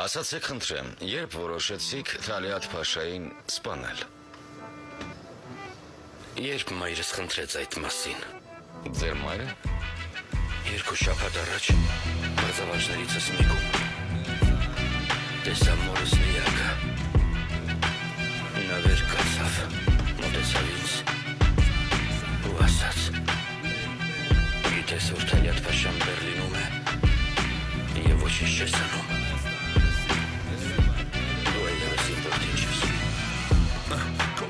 Ասացեք խնդրեմ, երբ որոշեցիք Թալիաթ Փաշային սպանել։ Երբ մայրս խնդրեց այդ մասին։ Ձեր մայրը։ 2 շաբաթ առաջ բարձավաճներիցս մեկում տեսա մորս միակը։ Նա վեր կացավ, մոտեցավ ինձ ու ասաց. Գիտես որ Թալիաթ Փաշան Բերլինում է եւ ոչինչ չես անում։ Դու այլևս իմ որդին չես։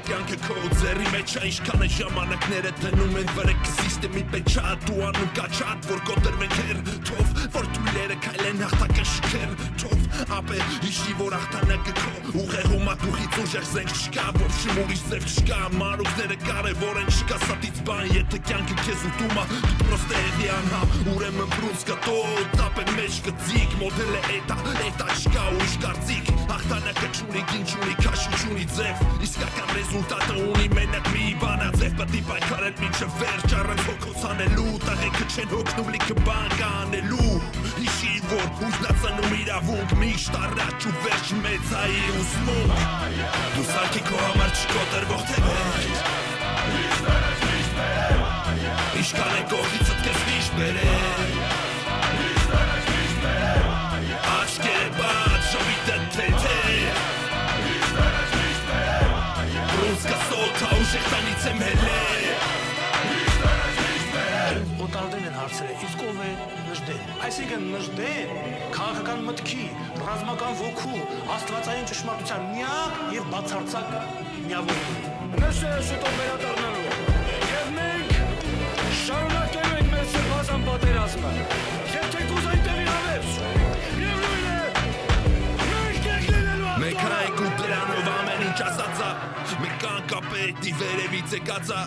Կյանքը քո ձեռի մեջ է, ինչքան է ժամանակները դնում են վրեկ սիստեմի պեչատ ու անում կաչատ, որ կոտրվենք հեր թով, որ թույլերը քայլեն հաղթակաշքեր թով, ապե հիշի որ հաղթանակը քո ուղեղում ատուխից ուժեղ զենք չկա, ոչինչ ուրիշ ձև չկա, մանուկները կարևոր են, չկա սատից բան, եթե կյանքը քեզ ուտում է, դու պրոստե եղի անհա, ուրեմն բրունց կտո, տապեն մեջ կծիկ, մոդելը էտա չկա ուրիշ կարծիք, հաղթանակը չունի գին չունի քաշ չունի ձև, իսկական ռեզուլտատը ունի մենակ մի բան, ձև պետք է պայքարել մինչև վերջ, առանց հոգոց անելու, տղեկը չեն հոգնում լիքը բան կա անելու, հիշի որ ուժնացանում իրավունք, միշտ առաջ ու վերջ մեծայի ուսմունք, դու սարքի քո համար չկոտրվող թևեր, ինչքան է կողքիցդ քեզ վիշտ բերել, աչքերը բաց, ժողովիդը թեթև, Ռուսկա սոթա ուժեղ տանից եմ հելել Օտարդեն են հարցերը, իսկ ով է Նժդեն, այսինքն Նժդեն քաղաքական մտքի, ռազմական ոգու, աստվածային ճշմարտության միակ եւ բացարձակ միավորն Նշերը շուտով վերադառնալու եւ մենք շարունակելու ենք մեր սրբազան պատերազմը եւ թեկուզ այնտեղ իրավերջ եւ նույն է մենք եկնելու Մենք այնք ու դրանով ամեն ինչ ասածա Մենք կապետի վերևից եկածա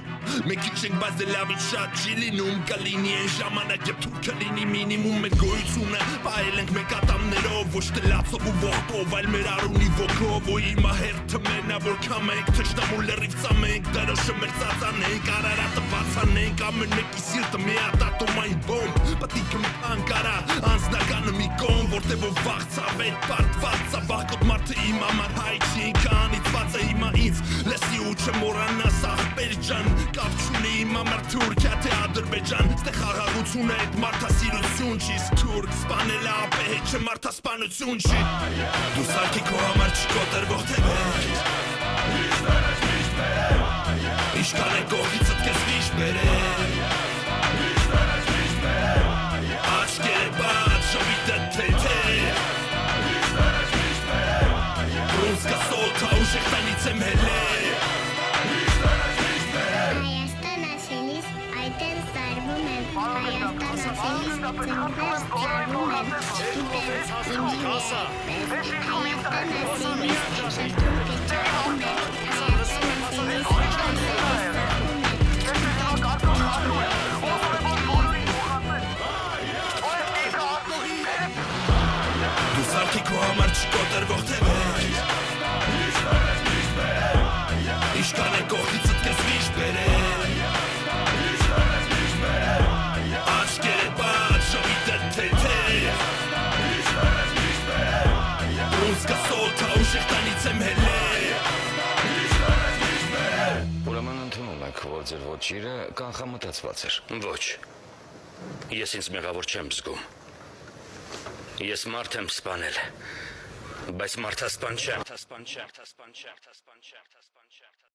Մենք ինչ ենք բայց դե լավից շատ չի լինում Կլինի են ժամանակ և թուրքը լինի մինիմում Մեր գոյությունը պայել ենք մենք ատամներով Ոչ թե լացով ու ողբով այլ մեր արունի ոգով Ու հիմա հերթը մենա որքան մենք թշնամու լրիվ ծամենք Դրոշը մեր ծածանենք Արարատը բացանենք Ամեն մեկի սիրտը մի ատատում այն բոմբ Պտիքը մի անկարա Անձնականը մի կոմ Որտև ով վաղ ծավել պարտված Ծավաղկոտ մարդը իմ համար հայ չի ինքան իծված է հիմա ինձ Լեսի ու չմորանաս աղբեր ջան Կապ չունի իմ համար Թուրքիա թե Ադրբեջան Ստեղ խաղաղություն է այդ մարդասիրություն չի Իսկ թուրք սպանել է ապե հետ չէ մարդասպանություն չի Դու սարքի քո համար չկոտրվող թևեր Ինչքան է կողքիցդ քեզ վիշտ բերել Աչքերը բաց, ժողովիդը թեթև Ռուսկա սոթա ուժեղ տանից եմ հելել Հայաստան ասելիս այդեն սարվում եմ, Հայաստան ասելիս ծնվես ծրվում եմ, իպեր ինձին է պես, Հայաստան ասելիս շրթուրկը ճարվում եմ, Հայաստան ասելիս Դու սարքի քո համար չկոտրվող թևեր Ինչքան է կողքիցդ քեզ վիշտ բերել Աչքերը բաց, ժողովիդը թեթև Ռուսկա սոթա ուժեղ տանից եմ հելել Ուրեմն ընդունում եք, որ ձեր ոչիրը կանխամտածված էր։ Ոչ։ Ես ինձ մեղավոր չեմ զգում։ Ես մարդ եմ սպանել, բայց մարդասպան չեմ։